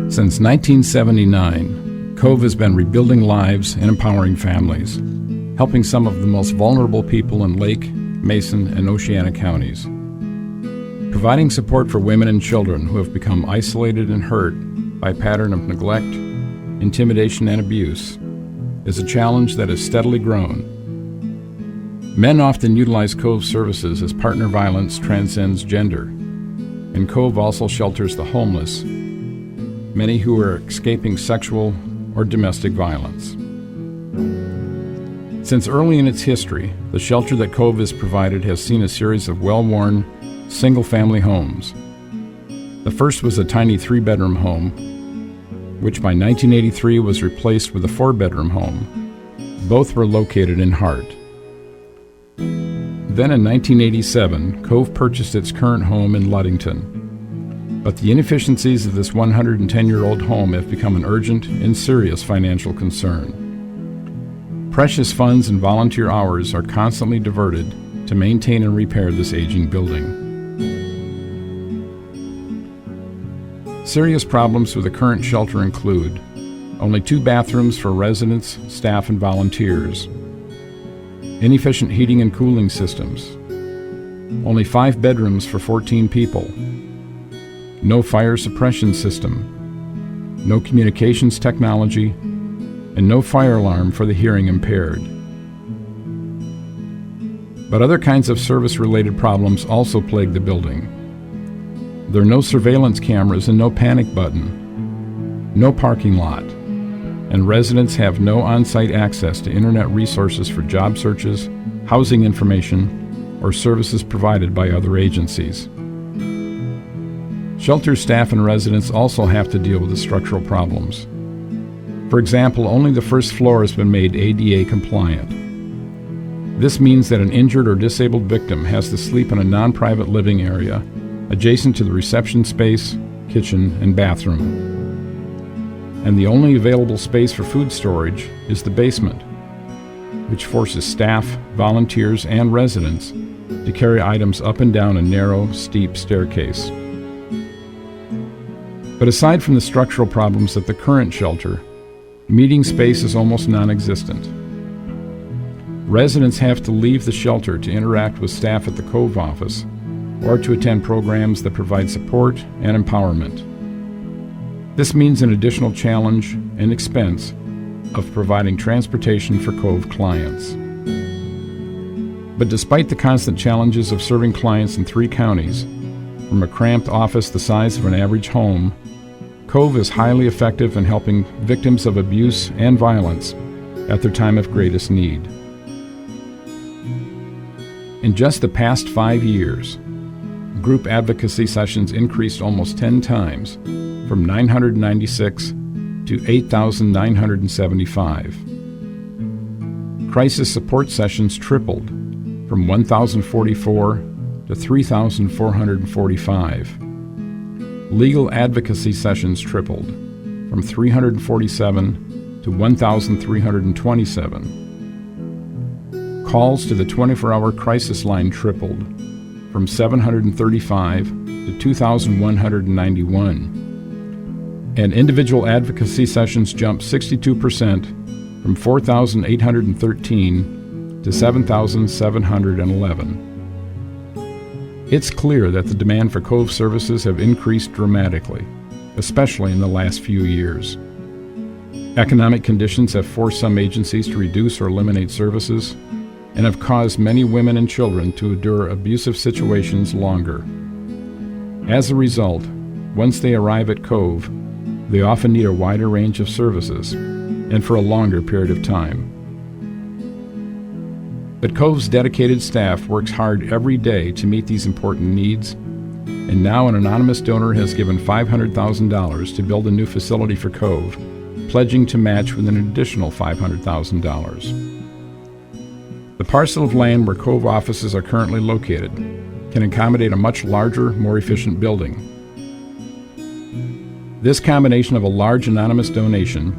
Since 1979, Cove has been rebuilding lives and empowering families, helping some of the most vulnerable people in Lake, Mason, and Oceana counties. Providing support for women and children who have become isolated and hurt by a pattern of neglect, intimidation, and abuse is a challenge that has steadily grown. Men often utilize Cove services as partner violence transcends gender, and Cove also shelters the homeless, many who are escaping sexual or domestic violence. Since early in its history, the shelter that Cove has provided has seen a series of well-worn, single-family homes. The first was a tiny 3-bedroom home, which by 1983 was replaced with a 4-bedroom home. Both were located in Hart. Then in 1987, Cove purchased its current home in Ludington. But the inefficiencies of this 110-year-old home have become an urgent and serious financial concern. Precious funds and volunteer hours are constantly diverted to maintain and repair this aging building. Serious problems with the current shelter include only 2 bathrooms for residents, staff, and volunteers, inefficient heating and cooling systems, only 5 bedrooms for 14 people, no fire suppression system, no communications technology, and no fire alarm for the hearing impaired. But other kinds of service-related problems also plague the building. There are no surveillance cameras and no panic button, no parking lot, and residents have no on-site access to internet resources for job searches, housing information, or services provided by other agencies. Shelter staff and residents also have to deal with the structural problems. For example, only the first floor has been made ADA compliant. This means that an injured or disabled victim has to sleep in a non-private living area adjacent to the reception space, kitchen, and bathroom. And the only available space for food storage is the basement, which forces staff, volunteers, and residents to carry items up and down a narrow, steep staircase. But aside from the structural problems at the current shelter, meeting space is almost non-existent. Residents have to leave the shelter to interact with staff at the Cove office or to attend programs that provide support and empowerment. This means an additional challenge and expense of providing transportation for Cove clients. But despite the constant challenges of serving clients in 3 counties, from a cramped office the size of an average home, Cove is highly effective in helping victims of abuse and violence at their time of greatest need. In just the past 5 years, group advocacy sessions increased almost 10 times, from 996 to 8,975. Crisis support sessions tripled, from 1,044 to 3,445. Legal advocacy sessions tripled, from 347 to 1,327. Calls to the 24-hour crisis line tripled, from 735 to 2,191. And individual advocacy sessions jumped 62%, from 4,813 to 7,711. It's clear that the demand for Cove services have increased dramatically, especially in the last few years. Economic conditions have forced some agencies to reduce or eliminate services and have caused many women and children to endure abusive situations longer. As a result, once they arrive at Cove, they often need a wider range of services and for a longer period of time. But Cove's dedicated staff works hard every day to meet these important needs, and now an anonymous donor has given $500,000 to build a new facility for Cove, pledging to match with an additional $500,000. The parcel of land where Cove offices are currently located can accommodate a much larger, more efficient building. This combination of a large anonymous donation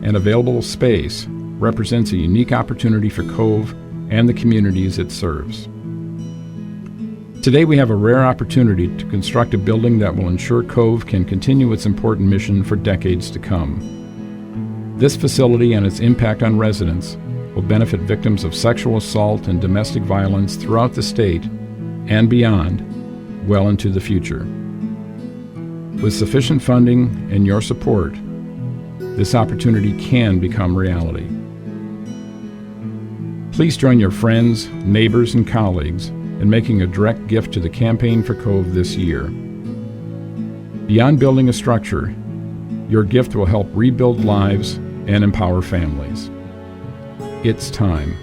and available space represents a unique opportunity for Cove and the communities it serves. Today we have a rare opportunity to construct a building that will ensure Cove can continue its important mission for decades to come. This facility and its impact on residents will benefit victims of sexual assault and domestic violence throughout the state and beyond, well into the future. With sufficient funding and your support, this opportunity can become reality. Please join your friends, neighbors, and colleagues in making a direct gift to the Campaign for Cove this year. Beyond building a structure, your gift will help rebuild lives and empower families. It's time.